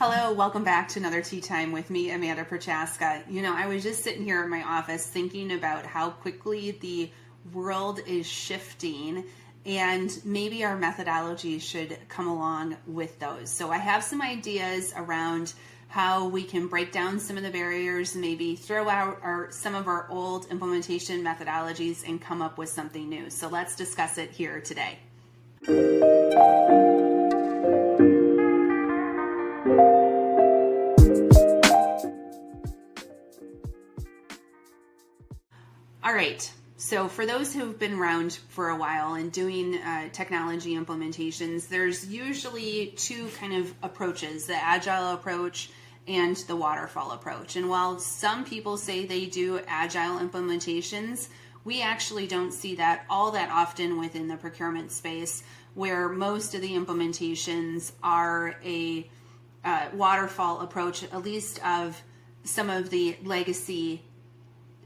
Hello, welcome back to another Tea Time with me, Amanda Prochaska. I was just sitting here in my office thinking about how quickly the world is shifting, and maybe our methodology should come along with those. So I have some ideas around how we can break down some of the barriers, maybe throw out some of our old implementation methodologies and come up with something new. So let's discuss it here today. All right, so for those who've been around for a while and doing technology implementations, there's usually two kind of approaches, the agile approach and the waterfall approach. And while some people say they do agile implementations, we actually don't see that all that often within the procurement space, where most of the implementations are a waterfall approach, at least of some of the legacy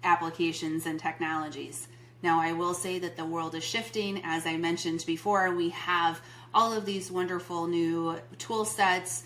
applications and technologies. Now, I will say that the world is shifting. As I mentioned before, we have all of these wonderful new tool sets,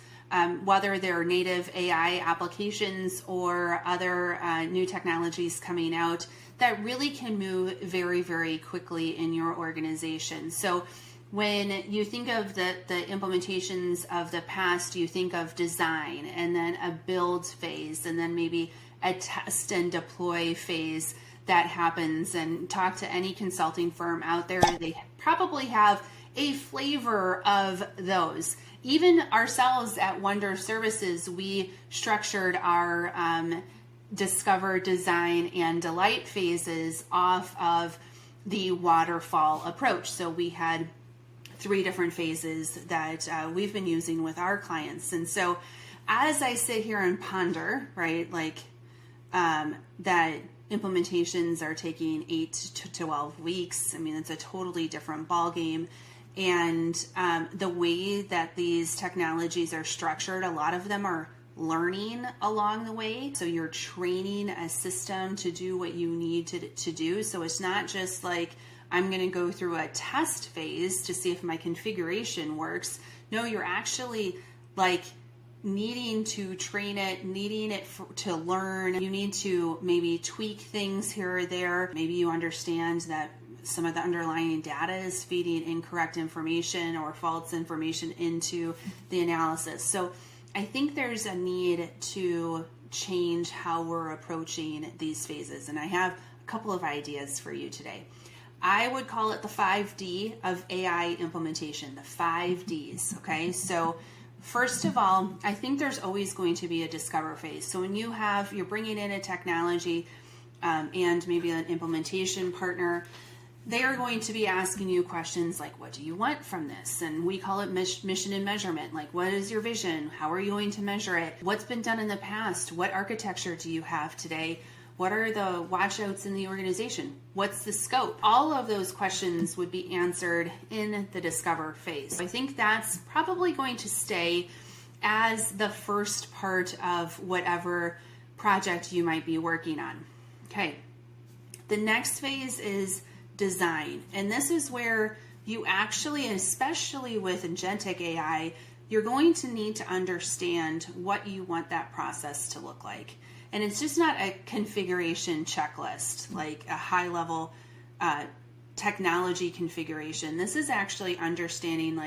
whether they're native AI applications or other new technologies coming out that really can move very, very quickly in your organization. So when you think of the implementations of the past, you think of design and then a build phase and then maybe a test and deploy phase that happens. And talk to any consulting firm out there, they probably have a flavor of those. Even ourselves at Wonder Services, we structured our discover, design, and delight phases off of the waterfall approach. So we had 3 different phases that we've been using with our clients. And so as I sit here and ponder, right, that implementations are taking 8 to 12 weeks. I mean, it's a totally different ballgame. And the way that these technologies are structured, a lot of them are learning along the way. So you're training a system to do what you need to do. So it's not just like, I'm going to go through a test phase to see if my configuration works. No, you're actually needing to train it, needing it to learn. You need to maybe tweak things here or there. Maybe you understand that some of the underlying data is feeding incorrect information or false information into the analysis. So I think there's a need to change how we're approaching these phases. And I have a couple of ideas for you today. I would call it the 5D of AI implementation, the 5Ds, okay? So first of all, I think there's always going to be a discover phase. So when you're bringing in a technology and maybe an implementation partner, they are going to be asking you questions like, what do you want from this? And we call it mission and measurement. Like, what is your vision? How are you going to measure it? What's been done in the past? What architecture do you have today? What are the watchouts in the organization? What's the scope? All of those questions would be answered in the discover phase. I think that's probably going to stay as the first part of whatever project you might be working on. Okay. The next phase is design. And this is where you actually, especially with agentic AI, you're going to need to understand what you want that process to look like. And it's just not a configuration checklist, like a high-level technology configuration. This is actually understanding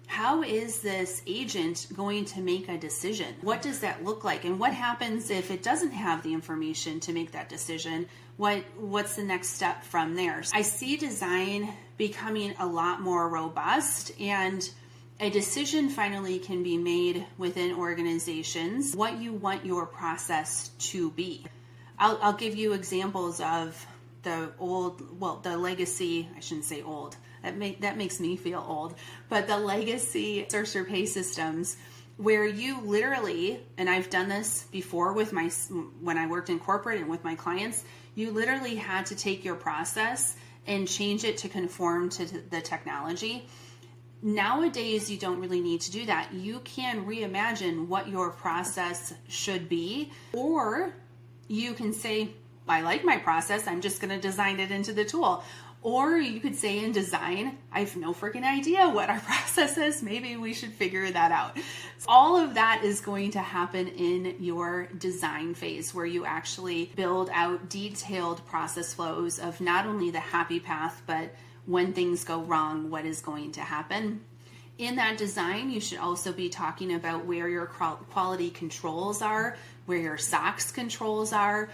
how is this agent going to make a decision? What does that look like? And what happens if it doesn't have the information to make that decision? What's the next step from there? I see design becoming a lot more robust, and a decision finally can be made within organizations what you want your process to be. I'll give you examples of the legacy, I shouldn't say old, that makes me feel old, but the legacy source or pay systems where you literally, and I've done this before when I worked in corporate and with my clients, you literally had to take your process and change it to conform to the technology. Nowadays, you don't really need to do that. You can reimagine what your process should be, or you can say, I like my process, I'm just going to design it into the tool. Or you could say in design, I have no freaking idea what our process is. Maybe we should figure that out. All of that is going to happen in your design phase, where you actually build out detailed process flows of not only the happy path, but when things go wrong, what is going to happen. In that design, you should also be talking about where your quality controls are, where your SOX controls are,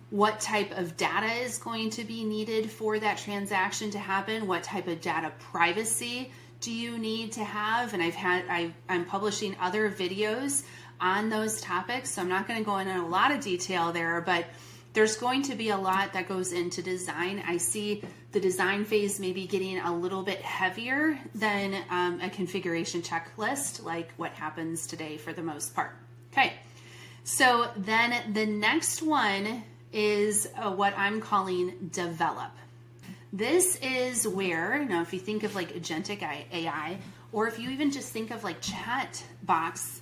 what type of data is going to be needed for that transaction to happen, what type of data privacy do you need to have. And I'm publishing other videos on those topics, so I'm not going to go into a lot of detail there, but there's going to be a lot that goes into design. I see the design phase maybe getting a little bit heavier than a configuration checklist, like what happens today for the most part. Okay, so then the next one is what I'm calling develop. This is where, now if you think of like agentic AI, or if you even just think of like chat box,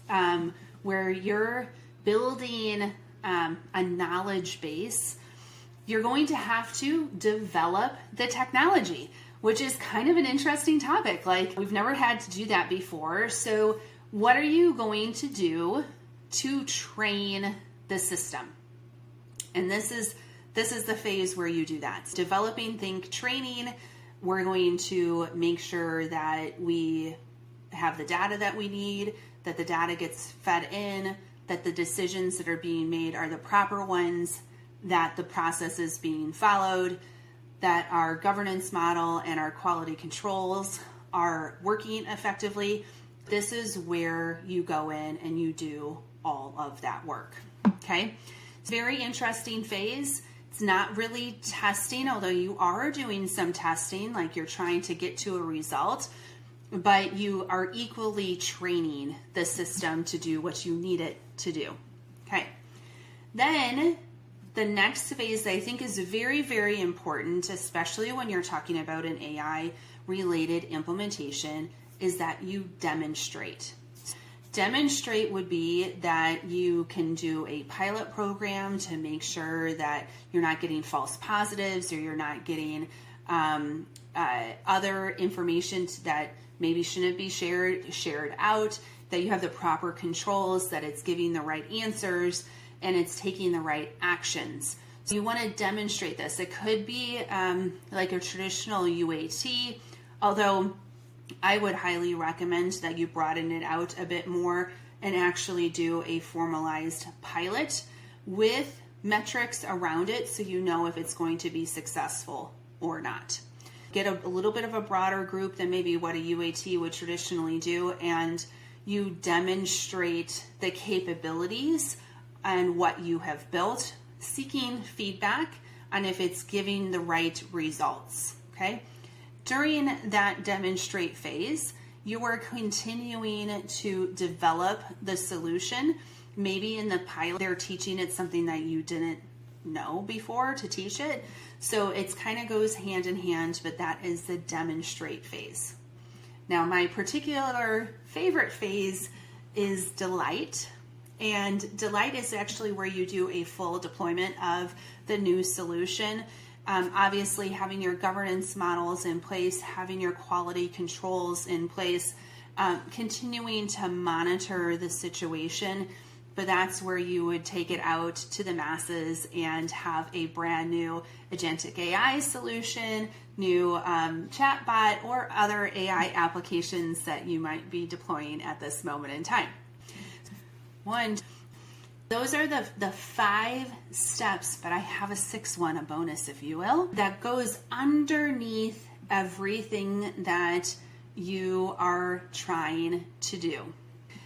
where you're building a knowledge base, you're going to have to develop the technology, which is kind of an interesting topic. Like, we've never had to do that before. So what are you going to do to train the system? And this is the phase where you do that. Developing, think training. We're going to make sure that we have the data that we need, that the data gets fed in, that the decisions that are being made are the proper ones, that the process is being followed, that our governance model and our quality controls are working effectively. This is where you go in and you do all of that work. Okay? It's a very interesting phase. It's not really testing, although you are doing some testing, like you're trying to get to a result, but you are equally training the system to do what you need it to do. Okay. Then the next phase that I think is very, very important, especially when you're talking about an AI related implementation, is that you demonstrate. Demonstrate would be that you can do a pilot program to make sure that you're not getting false positives, or you're not getting other information that maybe shouldn't be shared out, that you have the proper controls, that it's giving the right answers, and it's taking the right actions. So you want to demonstrate this. It could be like a traditional UAT, although I would highly recommend that you broaden it out a bit more and actually do a formalized pilot with metrics around it, so you know if it's going to be successful or not. Get a little bit of a broader group than maybe what a UAT would traditionally do, and you demonstrate the capabilities and what you have built, seeking feedback on if it's giving the right results. Okay? During that demonstrate phase, you are continuing to develop the solution. Maybe in the pilot, they're teaching it something that you didn't know before to teach it. So it's kind of goes hand in hand, but that is the demonstrate phase. Now, my particular favorite phase is delight. And delight is actually where you do a full deployment of the new solution. Obviously, having your governance models in place, having your quality controls in place, continuing to monitor the situation, but that's where you would take it out to the masses and have a brand new agentic AI solution, new chatbot, or other AI applications that you might be deploying at this moment in time. Those are the 5 steps, but I have a 6th one, a bonus, if you will, that goes underneath everything that you are trying to do.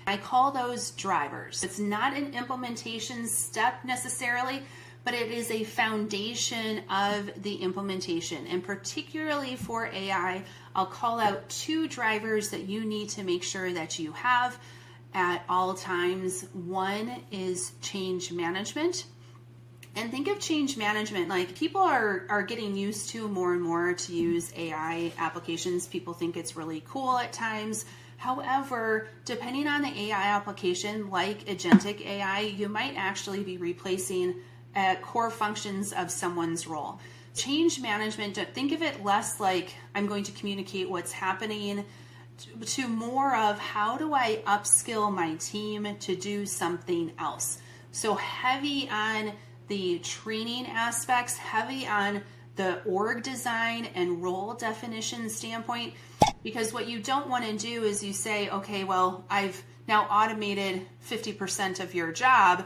I call those drivers. It's not an implementation step necessarily, but it is a foundation of the implementation. And particularly for AI, I'll call out 2 drivers that you need to make sure that you have at all times. One is change management. And think of change management like people are getting used to more and more to use AI applications. People think it's really cool at times. However, depending on the AI application, like agentic AI, you might actually be replacing core functions of someone's role. Change management, think of it less like I'm going to communicate what's happening to more of how do I upskill my team to do something else. So heavy on the training aspects, heavy on the org design and role definition standpoint, because what you don't want to do is you say, okay, well, I've now automated 50% of your job,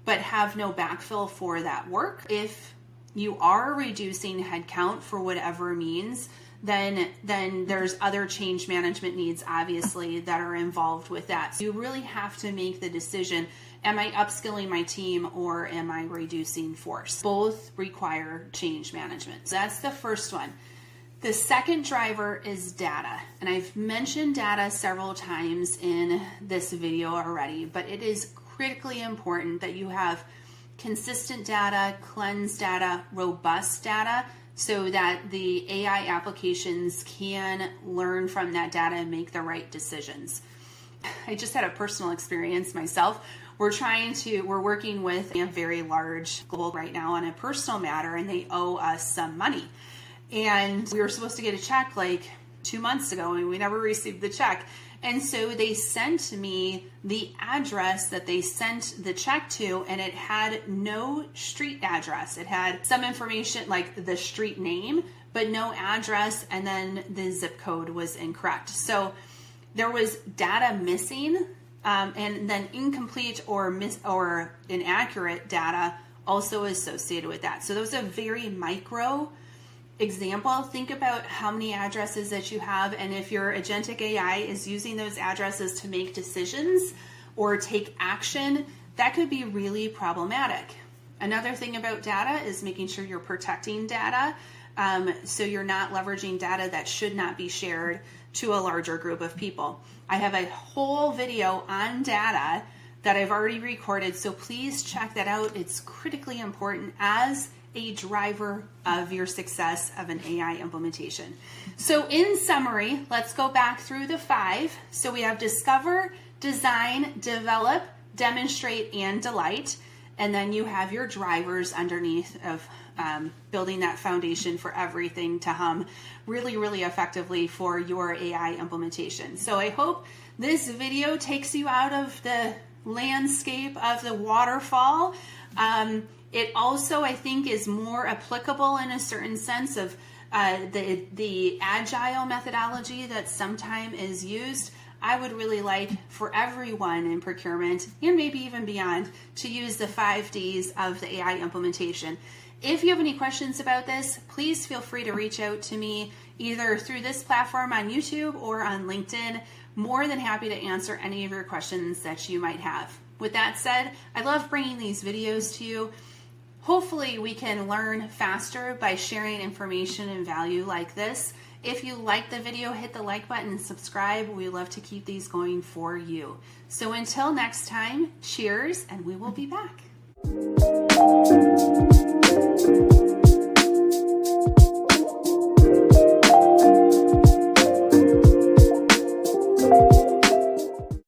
but have no backfill for that work. If you are reducing headcount for whatever means, then there's other change management needs, obviously, that are involved with that. So you really have to make the decision, am I upskilling my team or am I reducing force? Both require change management. So that's the first one. The second driver is data. And I've mentioned data several times in this video already, but it is critically important that you have consistent data, cleansed data, robust data, so that the AI applications can learn from that data and make the right decisions. I just had a personal experience myself. We're working with a very large global right now on a personal matter, and they owe us some money. And we were supposed to get a check like 2 months ago, and we never received the check. And so they sent me the address that they sent the check to, and it had no street address. It had some information like the street name, but no address, and then the zip code was incorrect. So there was data missing, and then incomplete or inaccurate data also associated with that. So those are very micro example. Think about how many addresses that you have, and if your agentic AI is using those addresses to make decisions or take action, that could be really problematic. Another thing about data is making sure you're protecting data, so you're not leveraging data that should not be shared to a larger group of people. I have a whole video on data that I've already recorded, so please check that out. It's critically important as a driver of your success of an AI implementation. So in summary, let's go back through the 5. So we have discover, design, develop, demonstrate, and delight. And then you have your drivers underneath of building that foundation for everything to hum really, really effectively for your AI implementation. So I hope this video takes you out of the landscape of the waterfall. It also, I think, is more applicable in a certain sense of the agile methodology that sometimes is used. I would really like for everyone in procurement, and maybe even beyond, to use the 5 Ds of the AI implementation. If you have any questions about this, please feel free to reach out to me either through this platform on YouTube or on LinkedIn. More than happy to answer any of your questions that you might have. With that said, I love bringing these videos to you. Hopefully we can learn faster by sharing information and value like this. If you like the video, hit the like button and subscribe. We love to keep these going for you. So until next time, cheers, and we will be back.